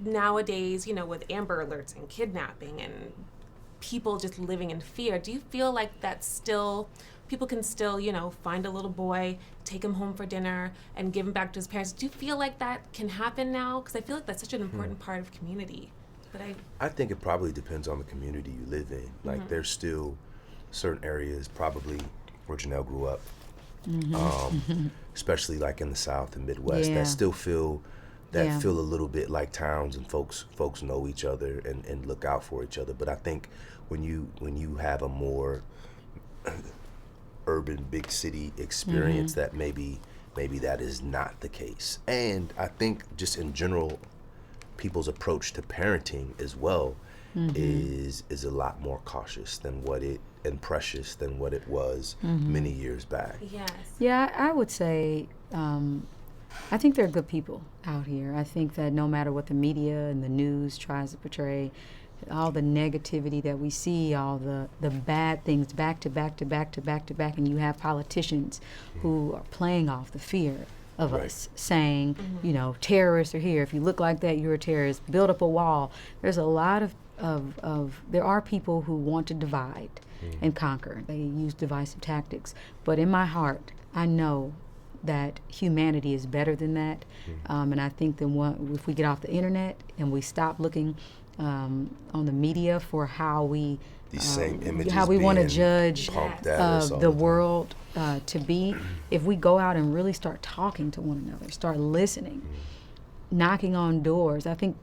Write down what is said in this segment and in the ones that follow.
nowadays, you know, with Amber Alerts and kidnapping and people just living in fear, do you feel like that's still, people can still, you know, find a little boy, take him home for dinner, and give him back to his parents? Do you feel like that can happen now? Because I feel like that's such an important part of community. But I think it probably depends on the community you live in. Like, there's still certain areas, probably where Janelle grew up, especially like in the South and Midwest, that still feel a little bit like towns, and folks know each other and look out for each other. But I think when you have a more urban big city experience, that maybe that is not the case. And I think just in general, people's approach to parenting as well is a lot more cautious than and precious than what it was many years back. yes. Yeah, I would say, I think there are good people out here. I think that no matter what the media and the news tries to portray, all the negativity that we see, all the bad things back to back to back to back to back, and you have politicians who are playing off the fear of us, saying, you know, terrorists are here. If you look like that, you're a terrorist. Build up a wall. There's a lot of there are people who want to divide and conquer. They use divisive tactics. But in my heart, I know that humanity is better than that. And I think that if we get off the internet and we stop looking on the media for how we These same images how we want to judge the world to be, if we go out and really start talking to one another, start listening, knocking on doors. I think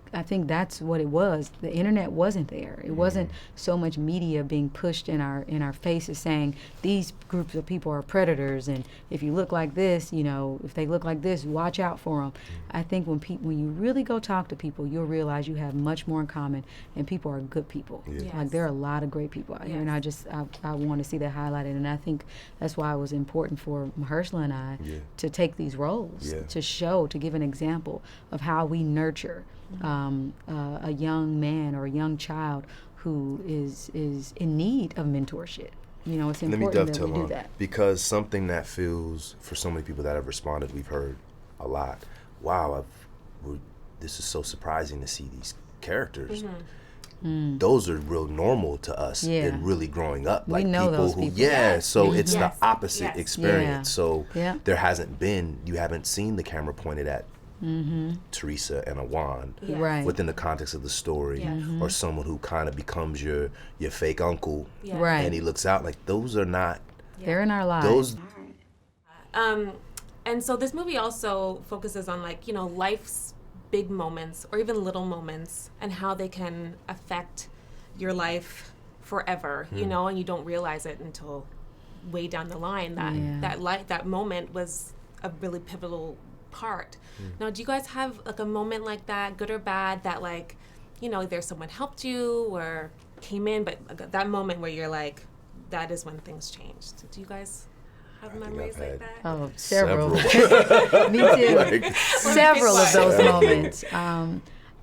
that's what it was. The internet wasn't there. It wasn't so much media being pushed in our faces saying these groups of people are predators, and if you look like this, you know, if they look like this, watch out for them. I think when you really go talk to people, you'll realize you have much more in common, and people are good people. Yes. Like, there are a lot of great people out here, and I want to see that highlighted, and I think that's why it was important for Mahershala and I to take these roles, to give an example of how we nurture a young man or a young child who is in need of mentorship. You know, it's important that we do that. Because something that feels, for so many people that have responded, we've heard a lot, wow, this is so surprising to see these characters. Those are real normal to us and really growing up. We like know people those who, people. so it's the opposite experience. So there hasn't been, you haven't seen the camera pointed at Teresa and Awan Right. within the context of the story, or someone who kind of becomes your fake uncle, Right. and he looks out like, those are not, They're in our lives. those. And so this movie also focuses on, like, you know, life's big moments or even little moments and how they can affect your life forever, you know, and you don't realize it until way down the line that moment was a really pivotal part. Now, do you guys have like a moment like that, good or bad, that, like, you know, either someone helped you or came in, but that moment where you're like, that is when things changed? Do you guys have memories like that? Oh, several. Me too. Several of those moments.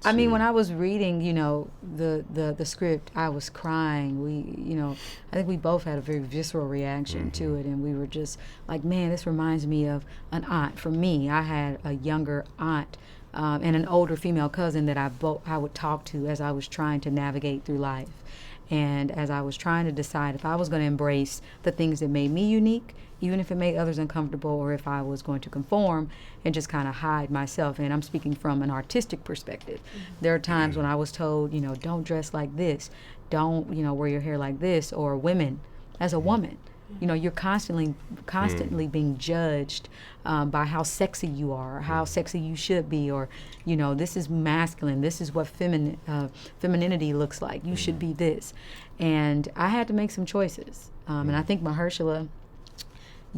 I mean, when I was reading, you know, the script, I was crying. I think we both had a very visceral reaction to it, and we were just like, man, this reminds me of an aunt. For me, I had a younger aunt and an older female cousin that I would talk to as I was trying to navigate through life. And as I was trying to decide if I was going to embrace the things that made me unique, even if it made others uncomfortable, or if I was going to conform and just kind of hide myself. And I'm speaking from an artistic perspective. There are times when I was told, you know, don't dress like this, don't, you know, wear your hair like this, or women, as a woman, you know, you're constantly being judged by how sexy you are, or how sexy you should be, or, you know, this is masculine, this is what femininity looks like, you should be this. And I had to make some choices. And I think, Mahershala,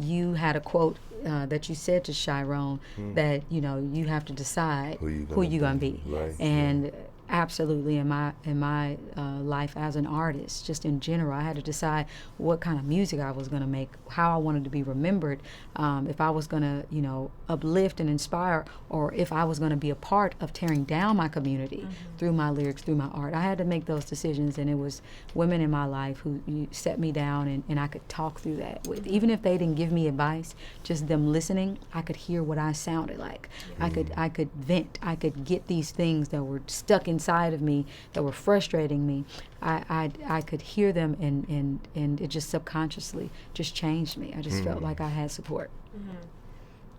you had a quote that you said to Chiron that, you know, you have to decide who you gonna be. Right. And absolutely in my life as an artist, just in general. I had to decide what kind of music I was going to make, how I wanted to be remembered, if I was going to, you know, uplift and inspire, or if I was going to be a part of tearing down my community through my lyrics, through my art. I had to make those decisions, and it was women in my life who set me down, and I could talk through that with. Even if they didn't give me advice, just them listening, I could hear what I sounded like. I could vent. I could get these things that were stuck inside of me, that were frustrating me. I could hear them, and it just subconsciously just changed me. I just felt like I had support.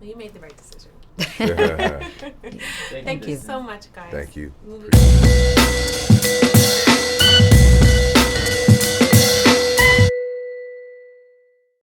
Well, you made the right decision. Yeah. Thank you so much, guys. Thank you.